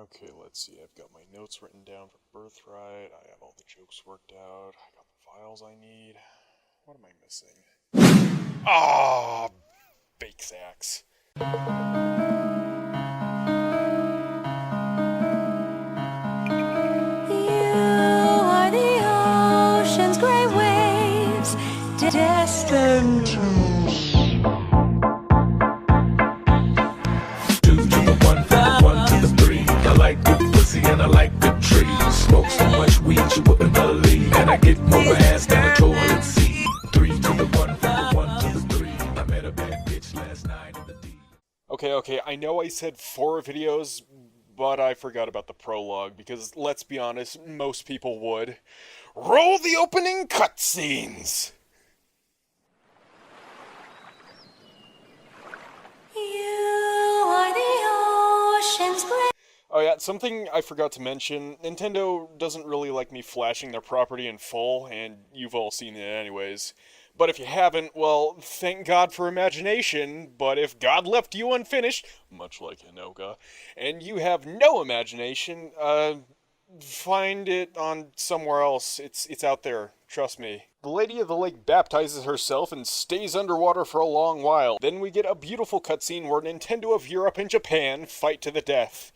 Okay, let's see. I've got my notes written down for Birthright. I have all the jokes worked out. I got the files I need. What am I missing? Ah, fake sacks. Destined to one to the three. I like good pussy and I like good trees. Smoke so much weed you wouldn't believe, and I get more ass than a toilet seat. 3 to the 1 to the 3. I met a bad bitch last night in the D. Okay, I know I said 4 videos, but I forgot about the prologue, because let's be honest, most people would. Roll the opening cutscenes! Oh yeah, something I forgot to mention, Nintendo doesn't really like me flashing their property in full, and you've all seen it anyways. But if you haven't, well, thank God for imagination, but if God left you unfinished, much like Hinoka, and you have no imagination, find it on somewhere else. It's out there, trust me. The Lady of the Lake baptizes herself and stays underwater for a long while. Then we get a beautiful cutscene where Nintendo of Europe and Japan fight to the death.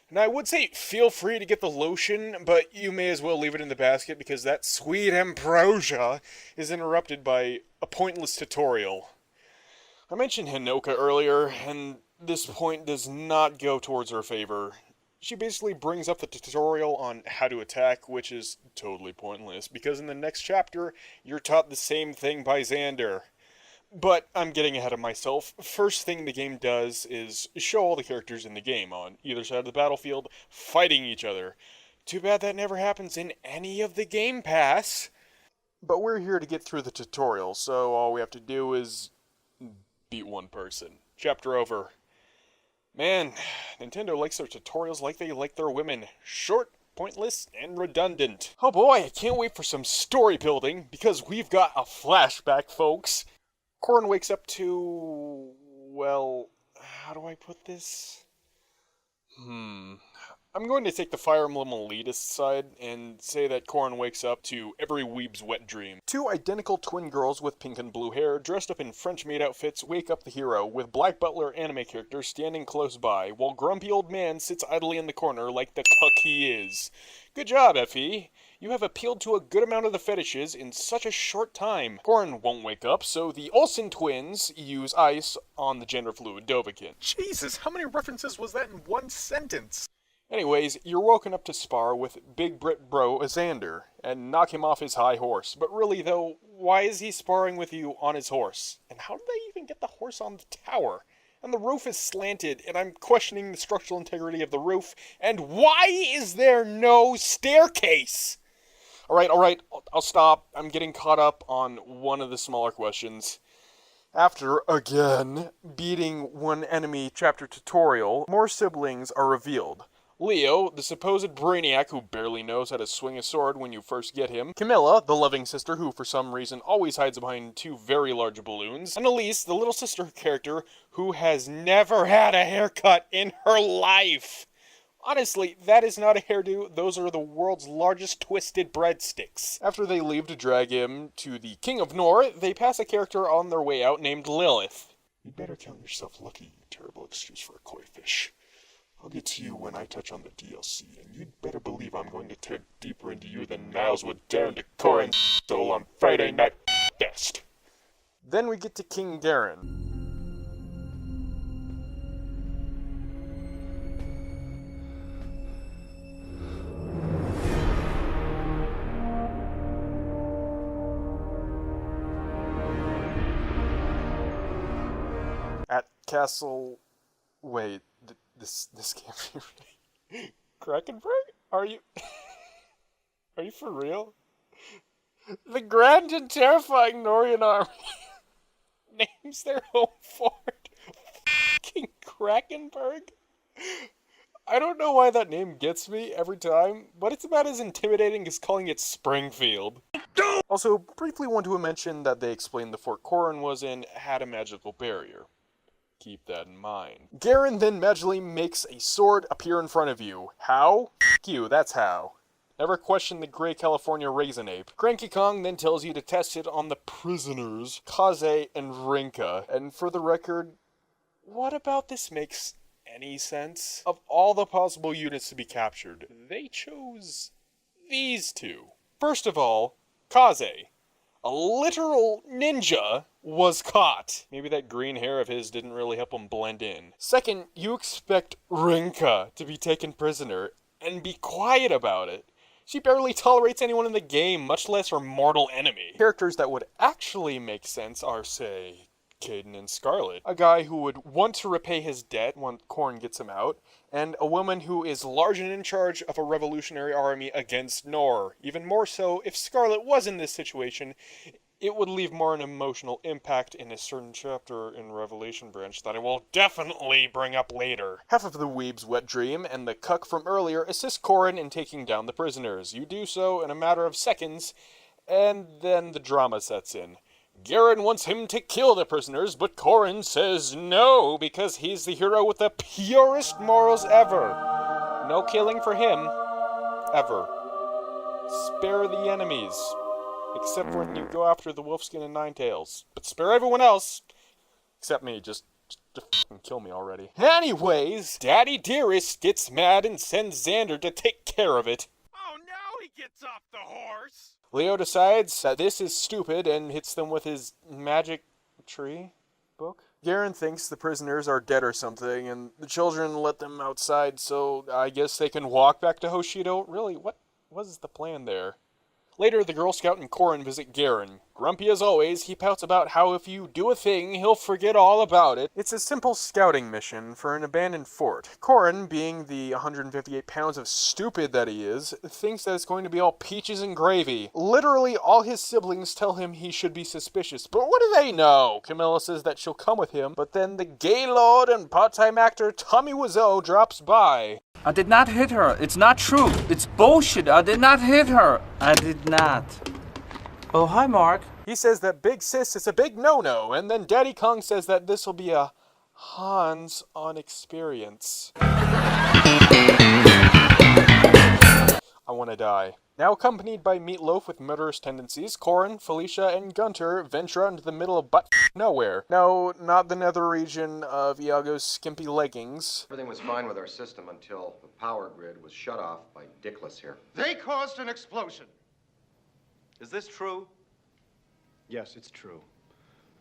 And I would say feel free to get the lotion, but you may as well leave it in the basket because that sweet ambrosia is interrupted by a pointless tutorial. I mentioned Hinoka earlier, and this point does not go towards her favor. She basically brings up the tutorial on how to attack, which is totally pointless, because in the next chapter, you're taught the same thing by Xander. But I'm getting ahead of myself. First thing the game does is show all the characters in the game on either side of the battlefield fighting each other. Too bad that never happens in any of the Game Pass. But we're here to get through the tutorial, so all we have to do is beat one person. Chapter over. Man, Nintendo likes their tutorials like they like their women. Short, pointless, and redundant. Oh boy, I can't wait for some story building, because we've got a flashback, folks. Corrin wakes up to... well, how do I put this? I'm going to take the Fire Emblem elitist side and say that Corrin wakes up to every weeb's wet dream. 2 identical twin girls with pink and blue hair, dressed up in French-maid outfits, wake up the hero, with Black Butler anime character standing close by, while grumpy old man sits idly in the corner like the cuck he is. Good job, Effie. You have appealed to a good amount of the fetishes in such a short time. Corrin won't wake up, so the Olsen twins use ice on the gender-fluid Dovahkiin. Jesus, how many references was that in one sentence? Anyways, you're woken up to spar with Big Brit Bro Xander, and knock him off his high horse. But really though, why is he sparring with you on his horse? And how did they even get the horse on the tower? And the roof is slanted, and I'm questioning the structural integrity of the roof. And why is there no staircase? Alright, I'll stop. I'm getting caught up on one of the smaller questions. After, again, beating one enemy chapter tutorial, more siblings are revealed. Leo, the supposed brainiac who barely knows how to swing a sword when you first get him. Camilla, the loving sister who for some reason always hides behind 2 very large balloons. And Elise, the little sister character who has never had a haircut in her life. Honestly, that is not a hairdo, those are the world's largest twisted breadsticks. After they leave to drag him to the King of Nor, they pass a character on their way out named Lilith. You'd better count yourself lucky, you terrible excuse for a koi fish. I'll get to you when I touch on the DLC, and you'd better believe I'm going to tear deeper into you than Niles would tear into Corrin's soul on Friday Night Fest. Then we get to King Garen. At Castle... wait, this can't be right. Krakenberg? Are you... are you for real? The grand and terrifying Norian army names their home fort fucking Krakenberg? I don't know why that name gets me every time, but it's about as intimidating as calling it Springfield. Also, briefly want to mention that they explained the fort Corrin was in had a magical barrier. Keep that in mind. Garen then magically makes a sword appear in front of you. How? F*** you, that's how. Never question the Grey California Raisin Ape. Cranky Kong then tells you to test it on the prisoners, Kaze and Rinka. And for the record, what about this makes any sense? Of all the possible units to be captured, they chose these two. First of all, Kaze, a literal ninja, was caught. Maybe that green hair of his didn't really help him blend in. Second, you expect Rinka to be taken prisoner and be quiet about it. She barely tolerates anyone in the game, much less her mortal enemy. Characters that would actually make sense are, say, Caden and Scarlet. A guy who would want to repay his debt when Korn gets him out, and a woman who is large and in charge of a revolutionary army against Nor. Even more so, if Scarlet was in this situation, it would leave more an emotional impact in a certain chapter in Revelation Branch that I will definitely bring up later. Half of the weeb's wet dream and the cuck from earlier assist Corrin in taking down the prisoners. You do so in a matter of seconds, and then the drama sets in. Garen wants him to kill the prisoners, but Corrin says no, because he's the hero with the purest morals ever. No killing for him. Ever. Spare the enemies. Except when you go after the Wolfskin and Ninetails. But spare everyone else. Except me, just fucking kill me already. Anyways, Daddy Dearest gets mad and sends Xander to take care of it. Oh, now he gets off the horse! Leo decides that this is stupid and hits them with his magic tree book. Garen thinks the prisoners are dead or something, and the children let them outside, so I guess they can walk back to Hoshido. Really, what was the plan there? Later, the Girl Scout and Corrin visit Garen. Grumpy as always, he pouts about how if you do a thing, he'll forget all about it. It's a simple scouting mission for an abandoned fort. Corrin, being the 158 pounds of stupid that he is, thinks that it's going to be all peaches and gravy. Literally, all his siblings tell him he should be suspicious, but what do they know? Camilla says that she'll come with him, but then the Gaylord and part-time actor Tommy Wiseau drops by. I did not hit her. It's not true. It's bullshit. I did not hit her. I did not. Oh, hi, Mark. He says that Big Sis is a big no-no, and then Daddy Kong says that this will be a hands-on experience. I want to die. Now accompanied by Meatloaf with murderous tendencies, Corrin, Felicia, and Gunter venture out into the middle of nowhere. No, not the nether region of Iago's skimpy leggings. Everything was fine with our system until the power grid was shut off by Dickless here. They caused an explosion. Is this true? Yes, it's true.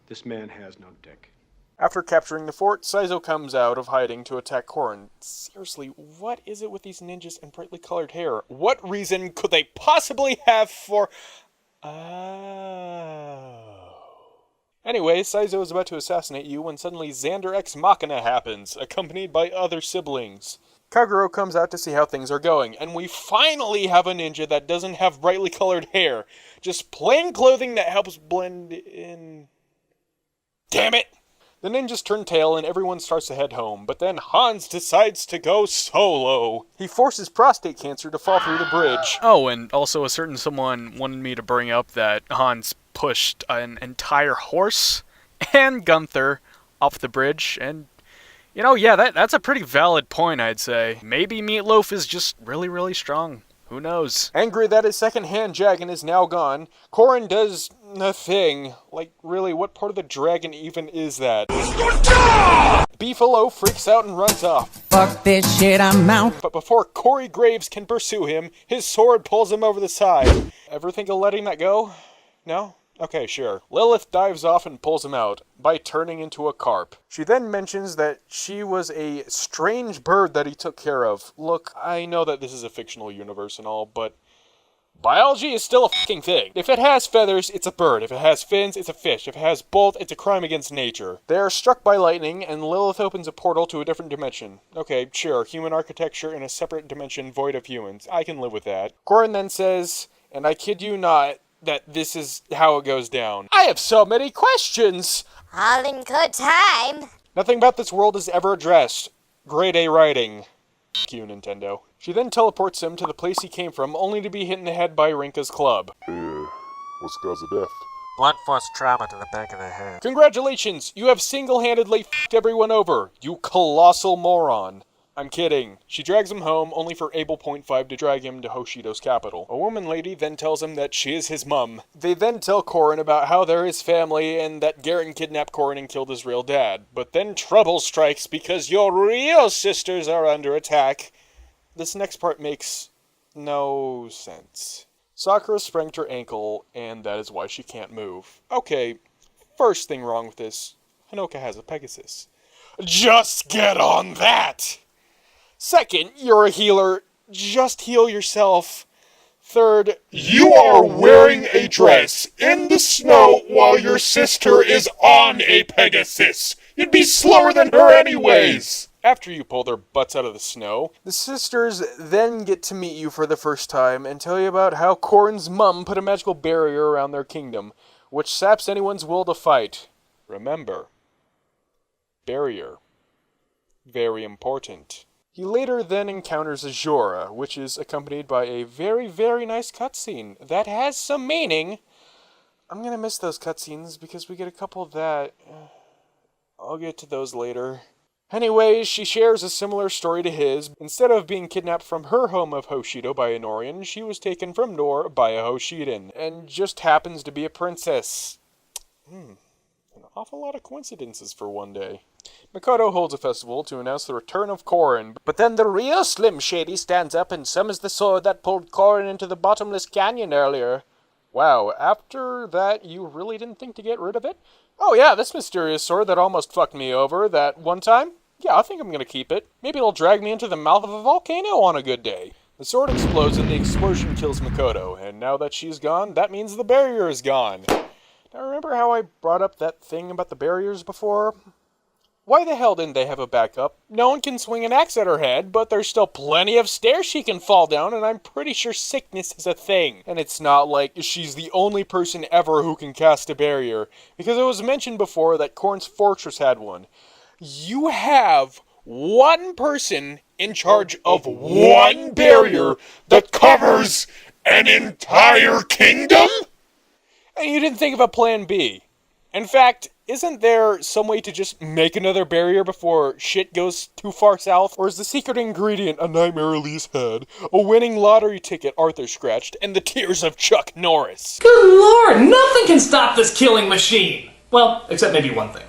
This man has no dick. After capturing the fort, Saizo comes out of hiding to attack Corrin. Seriously, what is it with these ninjas and brightly colored hair? What reason could they possibly have for... Anyway, Saizo is about to assassinate you when suddenly Xander X Machina happens, accompanied by other siblings. Kaguro comes out to see how things are going, and we finally have a ninja that doesn't have brightly colored hair. Just plain clothing that helps blend in... Damn it! The ninjas turn tail and everyone starts to head home, but then Hans decides to go solo. He forces prostate cancer to fall through the bridge. Oh, and also a certain someone wanted me to bring up that Hans pushed an entire horse and Gunther off the bridge, and you know, yeah, that's a pretty valid point, I'd say. Maybe Meatloaf is just really, really strong. Who knows? Angry that his second-hand dragon is now gone, Corrin does a thing. Like, really, what part of the dragon even is that? Beefalo freaks out and runs off. Fuck this shit, I'm out. But before Corey Graves can pursue him, his sword pulls him over the side. Ever think of letting that go? No? Okay, sure. Lilith dives off and pulls him out by turning into a carp. She then mentions that she was a strange bird that he took care of. Look, I know that this is a fictional universe and all, but biology is still a fucking thing. If it has feathers, it's a bird. If it has fins, it's a fish. If it has both, it's a crime against nature. They are struck by lightning, and Lilith opens a portal to a different dimension. Okay, sure, human architecture in a separate dimension void of humans. I can live with that. Corrin then says, and I kid you not, that this is how it goes down. I have so many questions! All in good time. Nothing about this world is ever addressed. Grade A writing. F*** you, Nintendo. She then teleports him to the place he came from, only to be hit in the head by Rinka's club. What's the cause of death? Blunt force trauma to the back of the head. Congratulations! You have single-handedly f***ed everyone over, you colossal moron. I'm kidding. She drags him home, only for Able.5 to drag him to Hoshido's capital. A woman lady then tells him that she is his mum. They then tell Korin about how they're his family and that Garen kidnapped Korin and killed his real dad. But then trouble strikes because your real sisters are under attack. This next part makes no sense. Sakura sprained her ankle, and that is why she can't move. Okay, first thing wrong with this, Hanoka has a Pegasus. Just get on that! Second, you're a healer. Just heal yourself. Third, You are wearing a dress in the snow while your sister is on a Pegasus. You'd be slower than her anyways. after you pull their butts out of the snow, the sisters then get to meet you for the first time and tell you about how Korin's mum put a magical barrier around their kingdom, which saps anyone's will to fight. Remember, barrier. Very important. He later then encounters Azura, which is accompanied by a very, very nice cutscene that has some meaning. I'm gonna miss those cutscenes because we get a couple of that. I'll get to those later. Anyways, she shares a similar story to his. Instead of being kidnapped from her home of Hoshido by a Norian, she was taken from Nor by a Hoshidan, and just happens to be a princess. An awful lot of coincidences for one day. Makoto holds a festival to announce the return of Korin, but then the real Slim Shady stands up and summons the sword that pulled Korin into the bottomless canyon earlier. Wow, after that you really didn't think to get rid of it? Oh yeah, this mysterious sword that almost fucked me over that one time? Yeah, I think I'm gonna keep it. Maybe it'll drag me into the mouth of a volcano on a good day. The sword explodes and the explosion kills Makoto, and now that she's gone, that means the barrier is gone. Now remember how I brought up that thing about the barriers before? Why the hell didn't they have a backup? No one can swing an axe at her head, but there's still plenty of stairs she can fall down, and I'm pretty sure sickness is a thing. And it's not like she's the only person ever who can cast a barrier, because it was mentioned before that Korin's fortress had one. You have one person in charge of one barrier that covers an entire kingdom? And you didn't think of a plan B. In fact, isn't there some way to just make another barrier before shit goes too far south? Or is the secret ingredient a nightmare Elise had, a winning lottery ticket Arthur scratched, and the tears of Chuck Norris? Good lord, nothing can stop this killing machine! Well, except maybe one thing.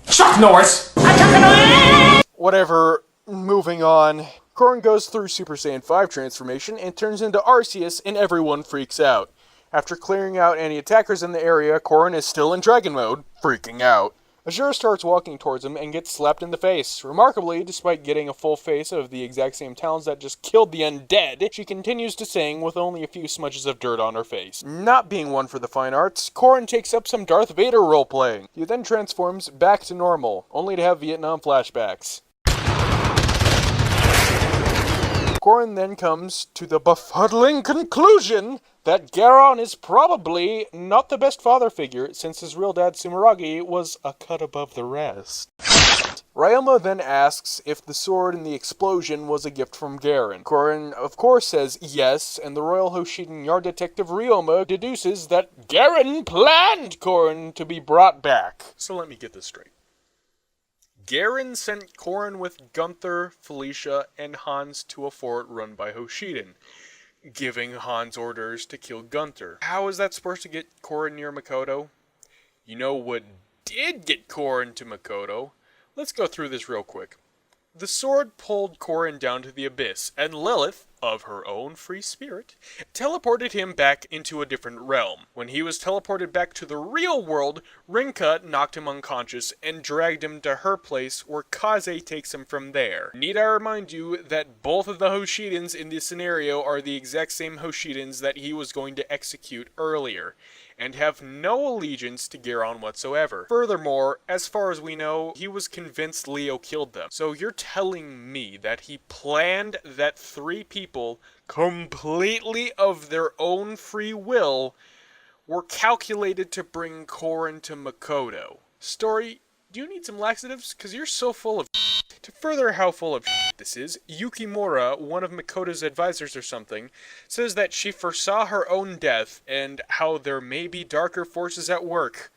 Chuck Norris! Whatever, moving on. Korin goes through Super Saiyan 5 transformation and turns into Arceus, and everyone freaks out. After clearing out any attackers in the area, Korin is still in dragon mode, freaking out. Azure starts walking towards him and gets slapped in the face. Remarkably, despite getting a full face of the exact same talons that just killed the undead, she continues to sing with only a few smudges of dirt on her face. Not being one for the fine arts, Korin takes up some Darth Vader roleplaying. He then transforms back to normal, only to have Vietnam flashbacks. Korin then comes to the befuddling conclusion that Garon is probably not the best father figure, since his real dad Sumeragi was a cut above the rest. Ryoma then asks if the sword in the explosion was a gift from Garen. Korin, of course, says yes, and the Royal Hoshidan Yard Detective Ryoma deduces that Garen planned Korin to be brought back. So let me get this straight. Garen sent Korin with Gunther, Felicia, and Hans to a fort run by Hoshidan, giving Hans orders to kill Gunther. How is that supposed to get Korin near Makoto? You know what did get Korin to Makoto? Let's go through this real quick. The sword pulled Korin down to the abyss, and Lilith, of her own free spirit, teleported him back into a different realm. When he was teleported back to the real world, Rinka knocked him unconscious and dragged him to her place, where Kaze takes him from there. Need I remind you that both of the Hoshidans in this scenario are the exact same Hoshidans that he was going to execute earlier, and have no allegiance to Garon whatsoever. Furthermore, as far as we know, he was convinced Leo killed them. So you're telling me that he planned that 3 people, completely of their own free will, were calculated to bring Korin to Makoto. Story, do you need some laxatives? Because you're so full of To further how full of this is, Yukimura, one of Makoto's advisors or something, says that she foresaw her own death and how there may be darker forces at work.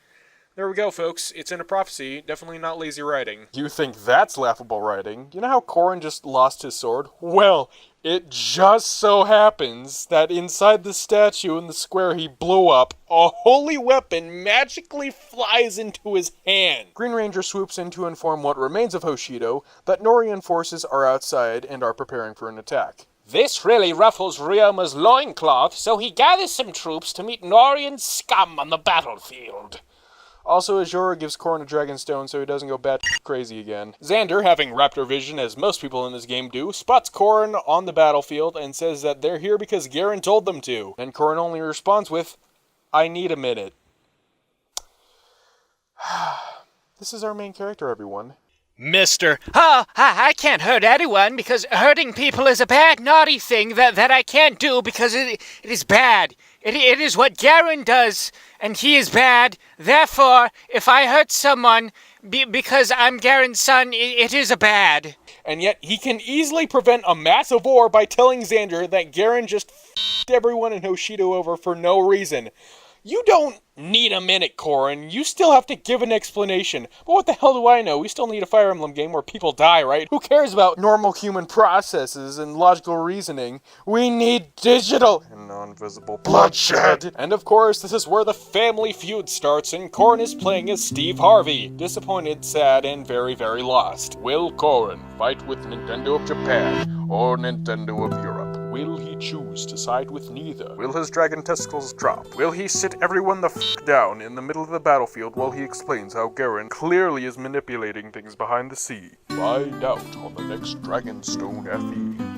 There we go, folks. It's in a prophecy. Definitely not lazy writing. You think that's laughable writing? You know how Korin just lost his sword? Well, it just so happens that inside the statue in the square he blew up, a holy weapon magically flies into his hand. Green Ranger swoops in to inform what remains of Hoshido that Norian forces are outside and are preparing for an attack. This really ruffles Ryoma's loincloth, so he gathers some troops to meet Norian scum on the battlefield. Also, Azura gives Korin a Dragon Stone so he doesn't go bat crazy again. Xander, having Raptor vision as most people in this game do, spots Korin on the battlefield and says that they're here because Garen told them to. And Korin only responds with, "I need a minute." This is our main character, everyone. Mister. Oh, I can't hurt anyone because hurting people is a bad, naughty thing that I can't do because it is bad. It is what Garen does, and he is bad. Therefore, if I hurt someone because I'm Garen's son, it is a bad. And yet, he can easily prevent a massive war by telling Xander that Garen just f***ed everyone in Hoshido over for no reason. You don't need a minute, Korin. You still have to give an explanation. But what the hell do I know? We still need a Fire Emblem game where people die, right? Who cares about normal human processes and logical reasoning? We need digital and non-visible bloodshed. And of course, this is where the family feud starts, and Korin is playing as Steve Harvey. Disappointed, sad, and very, very lost. Will Korin fight with Nintendo of Japan or Nintendo of Europe? Will he choose to side with neither? Will his dragon testicles drop? Will he sit everyone the f*** down in the middle of the battlefield while he explains how Garen clearly is manipulating things behind the sea? Find out on the next Dragonstone FE.